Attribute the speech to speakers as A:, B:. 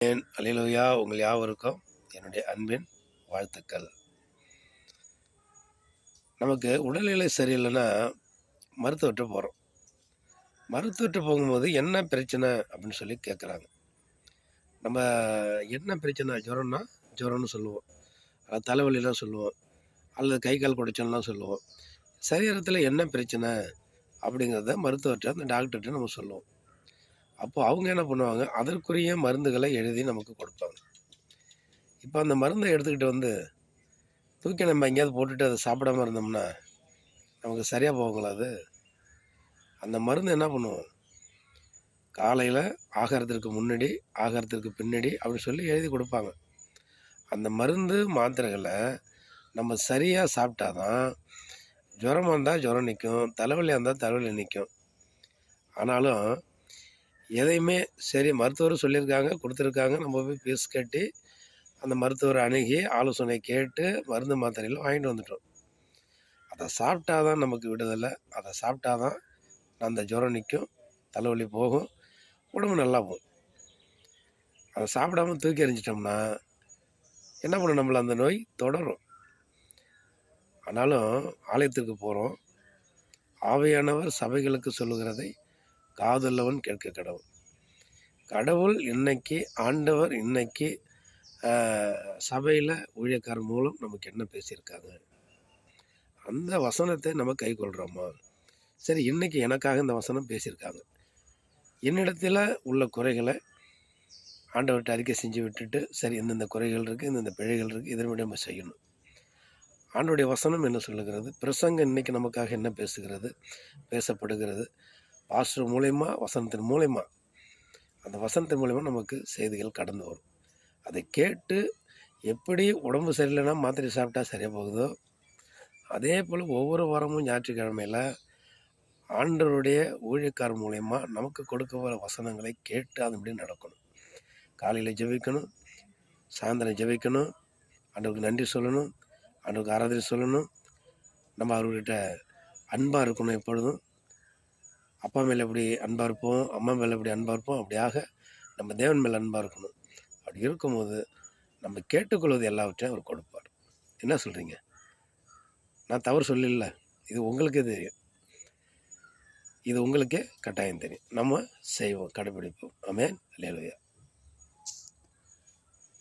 A: அல்லேலூயா. உங்கள் யாவருக்கும் என்னுடைய அன்பின் வாழ்த்துக்கள். நமக்கு உடல்நிலை சரியில்லைன்னா மருத்துவர்கிட்ட போகிறோம். மருத்துவர்கிட்ட போகும்போது என்ன பிரச்சனை அப்படின்னு சொல்லி கேட்குறாங்க. நம்ம என்ன பிரச்சனை, ஜுரம்னா ஜுரம்னு சொல்லுவோம், தலைவலிலாம் சொல்லுவோம், அல்லது கை கால் குடைச்சல்லாம் சொல்லுவோம். சரீரத்தில் என்ன பிரச்சனை அப்படிங்கிறத மருத்துவர்கிட்ட, அந்த டாக்டர்கிட்ட நம்ம சொல்லுவோம். அப்போது அவங்க என்ன பண்ணுவாங்க, அதற்குரிய மருந்துகளை எழுதி நமக்கு கொடுப்பாங்க. இப்போ அந்த மருந்தை எடுத்துக்கிட்டு வந்து தூக்கி நம்ம எங்கேயாவது போட்டுட்டு அதை சாப்பிடாம இருந்தோம்னா நமக்கு சரியாக போகுங்களா அது? அந்த மருந்து என்ன பண்ணுவோம், காலையில் ஆகாரத்திற்கு முன்னாடி, ஆகாரத்திற்கு பின்னாடி அப்படின்னு சொல்லி எழுதி கொடுப்பாங்க. அந்த மருந்து மாத்திரைகளை நம்ம சரியாக சாப்பிட்டா தான் ஜுரமாக இருந்தால் ஜுரம் நிற்கும், தலைவலியாக இருந்தால் தலைவலி நிற்கும். ஆனாலும் எதையுமே சரி மருத்துவர் சொல்லியிருக்காங்க, கொடுத்துருக்காங்க, நம்ம போய் ஃபீஸ் கட்டி அந்த மருத்துவரை அணுகி ஆலோசனை கேட்டு மருந்து மாத்திரைகள் வாங்கிட்டு வந்துட்டோம். அதை சாப்பிட்டா தான் நமக்கு விடுதலை, அதை சாப்பிட்டா தான் அந்த ஜுரம் நிற்கும், தலைவலி போகும், உடம்பு நல்லா போகும். அதை சாப்பிடாம தூக்கி எறிஞ்சிட்டோம்னா என்ன பண்ணும், நம்மளை அந்த நோய் தொடரும். ஆனாலும் ஆலயத்திற்கு போகிறோம், ஆவியானவர் சபைகளுக்கு சொல்லுகிறதை காதுள்ளவன் கேட்க கடவுள். கடவுள் இன்னைக்கு, ஆண்டவர் இன்னைக்கு சபையில் ஊழியக்காரர் மூலம் நமக்கு என்ன பேசியிருக்காங்க, அந்த வசனத்தை நம்ம கை கொள்கிறோமா? சரி, இன்னைக்கு எனக்காக இந்த வசனம் பேசியிருக்காங்க, என்னிடத்தில் உள்ள குறைகளை ஆண்டவர்கிட்ட அறிக்கை செஞ்சு விட்டுட்டு, சரி இந்தந்த குறைகள் இருக்குது, இந்தந்த பிழைகள் இருக்குது, இதனுடைய நம்ம செய்யணும். ஆண்டவருடைய வசனம் என்ன சொல்லுகிறது, பிரசங்கம் இன்றைக்கி நமக்காக என்ன பேசுகிறது, பேசப்படுகிறது, பாஸ்டர் மூலயமா, வசனத்தின் மூலயமா, அந்த வசனத்தின் மூலயமா நமக்கு செய்திகள் கடந்து வரும். அதை கேட்டு எப்படி உடம்பு சரியில்லைன்னா மாத்திரை சாப்பிட்டா சரியாக போகுதோ, அதே போல் ஒவ்வொரு வாரமும் ஞாயிற்றுக்கிழமையில் ஆண்டவருடைய ஊழியக்காரர் மூலயமா நமக்கு கொடுக்க வர வசனங்களை கேட்டு அதுபடி நடக்கணும். காலையில் ஜெபிக்கணும், சாயந்தரம் ஜெபிக்கணும், ஆண்டவருக்கு நன்றி சொல்லணும், ஆண்டவருக்கு ஆராதனை சொல்லணும். நம்ம அவர்கிட்ட அன்பாக இருக்கணும். எப்பொழுதும் அப்பா மேலே எப்படி அன்பாக இருப்போம், அம்மா மேலே எப்படி அன்பாக இருப்போம், அப்படியாக நம்ம தேவன் மேலே அன்பாக இருக்கணும். அப்படி இருக்கும்போது நம்ம கேட்டுக்கொள்வது எல்லாவற்றையும் அவர் கொடுப்பார். என்ன சொல்கிறீங்க? நான் தவறு சொல்லல, இது உங்களுக்கே தெரியும், இது உங்களுக்கே கட்டாயம் தெரியும். நம்ம செய்வோம், கடைபிடிப்போம். ஆமென். அல்லேலூயா.